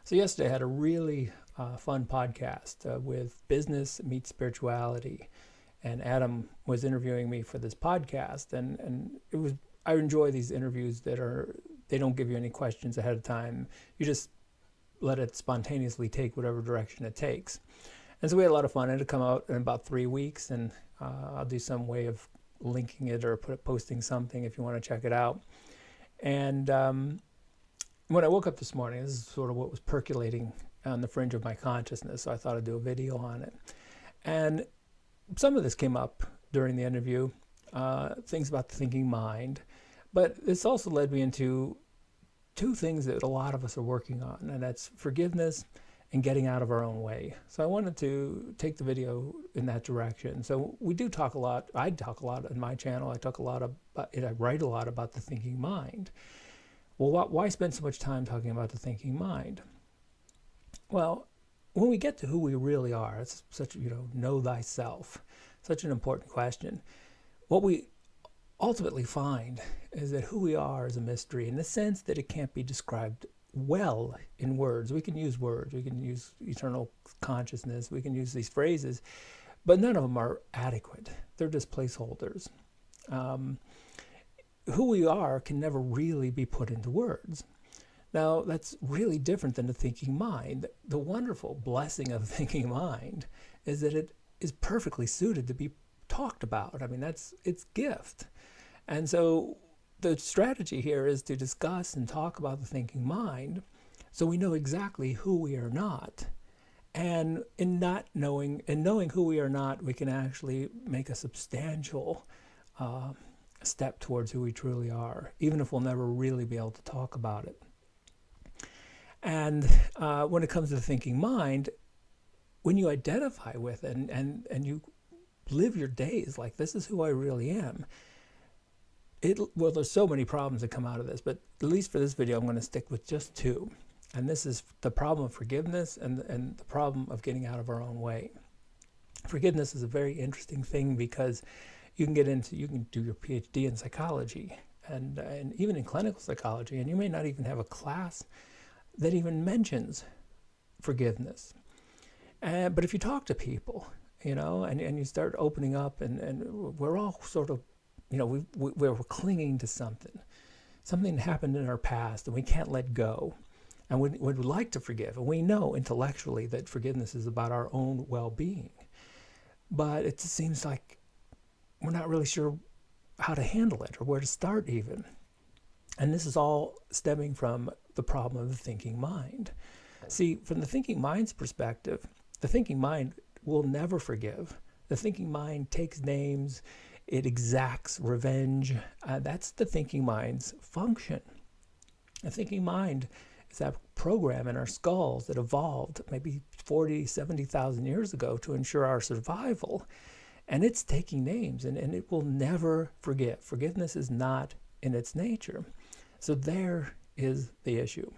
So yesterday I had a really fun podcast with Business Meets Spirituality, and Adam was interviewing me for this podcast, and it was I enjoy these interviews that are they don't give you any questions ahead of time. You just let it spontaneously take whatever direction it takes. And so we had a lot of fun. It'll come out in about 3 weeks, and I'll do some way of linking it or posting something if you want to check it out. And when I woke up this morning, this is sort of what was percolating on the fringe of my consciousness, so I thought I'd do a video on it. And some of this came up during the interview, things about the thinking mind, but this also led me into two things that a lot of us are working on, and that's forgiveness and getting out of our own way. So I wanted to take the video in that direction. So we do talk a lot, I talk a lot on my channel, I write a lot about the thinking mind. Well, why spend so much time talking about the thinking mind? Well, when we get to who we really are, it's such, know thyself, such an important question. What we ultimately find is that who we are is a mystery in the sense that it can't be described well in words. We can use words, we can use eternal consciousness, we can use these phrases, but none of them are adequate. They're just placeholders. Who we are can never really be put into words. Now, that's really different than the thinking mind. The wonderful blessing of the thinking mind is that it is perfectly suited to be talked about. I mean, that's its gift. And so the strategy here is to discuss and talk about the thinking mind so we know exactly who we are not. And in knowing who we are not, we can actually make a substantial step towards who we truly are, even if we'll never really be able to talk about it. And when it comes to the thinking mind, when you identify with it and you live your days like this is who I really am, well, there's so many problems that come out of this, but at least for this video, I'm going to stick with just two. And this is the problem of forgiveness and the problem of getting out of our own way. Forgiveness is a very interesting thing because you can do your Ph.D. in psychology and even in clinical psychology, and you may not even have a class that even mentions forgiveness. But if you talk to people, and you start opening up, and we're all sort of, we're clinging to something. Something happened in our past and we can't let go. And we'd like to forgive. And we know intellectually that forgiveness is about our own well-being. But it just seems like we're not really sure how to handle it or where to start even. And this is all stemming from the problem of the thinking mind. See, from the thinking mind's perspective, the thinking mind will never forgive. The thinking mind takes names, it exacts revenge. That's the thinking mind's function. The thinking mind is that program in our skulls that evolved maybe 40, 70,000 years ago to ensure our survival. And it's taking names, and it will never forgive. Forgiveness is not in its nature. So there is the issue.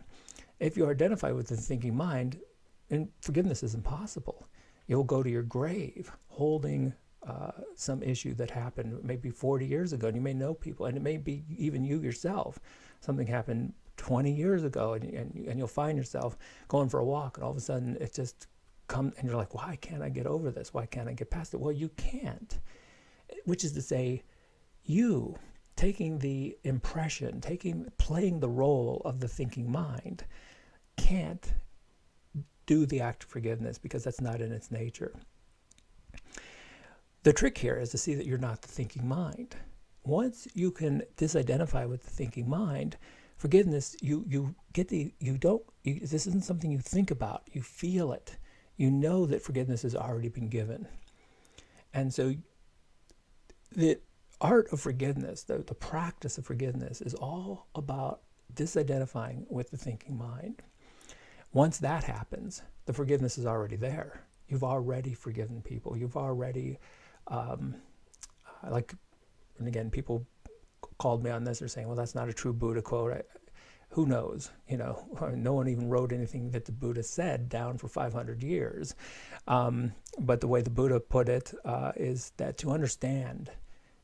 If you identify with the thinking mind, and forgiveness is impossible. You'll go to your grave holding some issue that happened maybe 40 years ago, and you may know people, and it may be even you yourself. Something happened 20 years ago, and you'll find yourself going for a walk, and all of a sudden it just comes, and you're like, why can't I get over this? Why can't I get past it? Well, you can't. Which is to say, you taking the impression, playing the role of the thinking mind, can't do the act of forgiveness because that's not in its nature. The trick here is to see that you're not the thinking mind. Once you can disidentify with the thinking mind, forgiveness, this isn't something you think about, you feel it. You know that forgiveness has already been given. And so the art of forgiveness, the practice of forgiveness is all about disidentifying with the thinking mind. Once that happens, the forgiveness is already there. You've already forgiven people. You've already, and again, people called me on this. They're saying, well, that's not a true Buddha quote. Who knows? No one even wrote anything that the Buddha said down for 500 years. But the way the Buddha put it is that to understand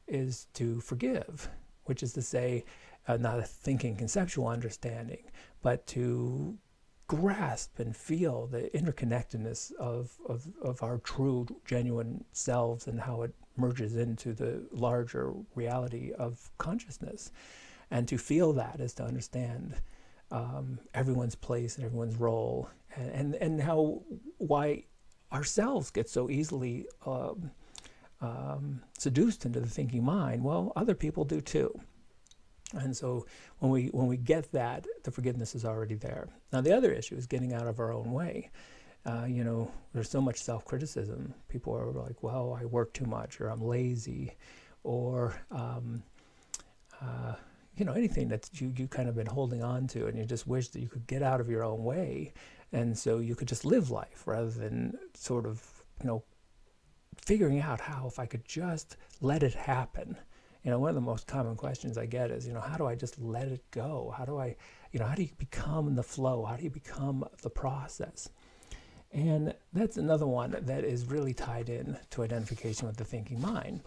is to forgive, which is to say, not a thinking conceptual understanding, but to grasp and feel the interconnectedness of our true, genuine selves and how it merges into the larger reality of consciousness. And to feel that is to understand everyone's place and everyone's role, and how why ourselves get so easily seduced into the thinking mind. Well, other people do too. And so when we get that, the forgiveness is already there. Now the other issue is getting out of our own way. There's so much self-criticism. People are like, well, I work too much, or I'm lazy, or anything that you kind of been holding on to, and you just wish that you could get out of your own way, and so you could just live life rather than sort of figuring out how, if I could just let it happen. One of the most common questions I get is, how do I just let it go? How do I, how do you become the flow? How do you become the process? And that's another one that is really tied in to identification with the thinking mind.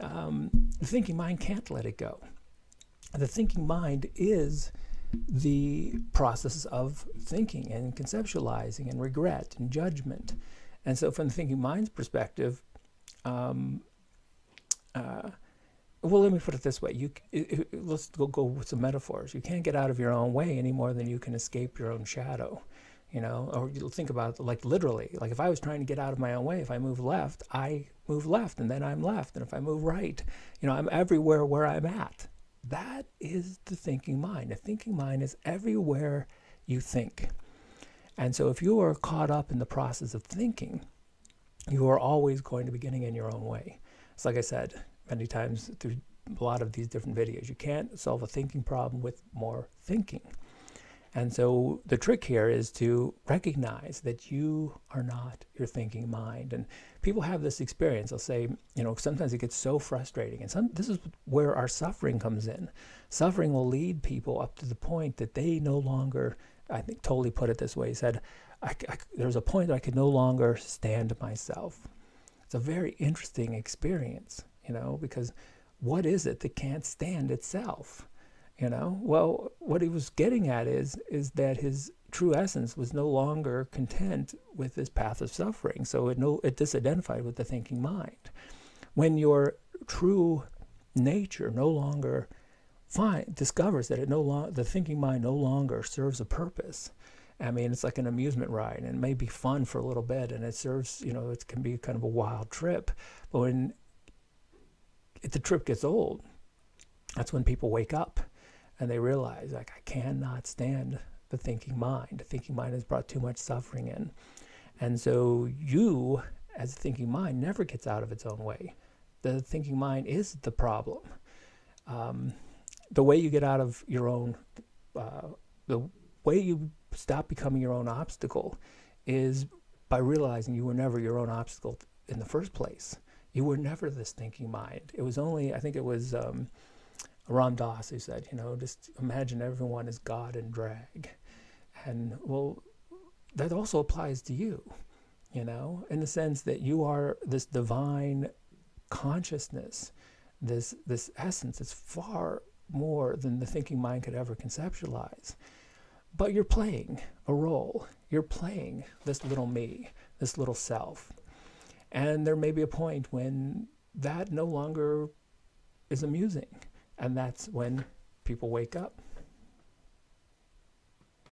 The thinking mind can't let it go. The thinking mind is the process of thinking and conceptualizing and regret and judgment. And so from the thinking mind's perspective, well, let me put it this way. Let's go with some metaphors. You can't get out of your own way any more than you can escape your own shadow. Or you'll think about it like literally. Like if I was trying to get out of my own way, if I move left, I move left, and then I'm left. And if I move right, I'm everywhere where I'm at. That is the thinking mind. The thinking mind is everywhere you think. And so if you are caught up in the process of thinking, you are always going to be getting in your own way. It's like I said many times through a lot of these different videos, you can't solve a thinking problem with more thinking. And so the trick here is to recognize that you are not your thinking mind. And people have this experience. They'll say, sometimes it gets so frustrating. And this is where our suffering comes in. Suffering will lead people up to the point that they no longer, I think Tolle put it this way, he said, there's a point that I could no longer stand myself. It's a very interesting experience, because what is it that can't stand itself? Well, what he was getting at is that his true essence was no longer content with this path of suffering. So it disidentified with the thinking mind. When your true nature no longer discovers that the thinking mind no longer serves a purpose. I mean, it's like an amusement ride, and it may be fun for a little bit, and it serves, it can be kind of a wild trip. But when the trip gets old, that's when people wake up and they realize, like, I cannot stand the thinking mind. The thinking mind has brought too much suffering in. And so you, as a thinking mind, never gets out of its own way. The thinking mind is the problem. The way you get out of your own, the way you stop becoming your own obstacle is by realizing you were never your own obstacle in the first place. You were never this thinking mind. It was only, I think it was Ram Dass who said, just imagine everyone is God in drag. And well, that also applies to you, in the sense that you are this divine consciousness, this essence. It's far more than the thinking mind could ever conceptualize. But you're playing a role. You're playing this little me, this little self. And there may be a point when that no longer is amusing. And that's when people wake up.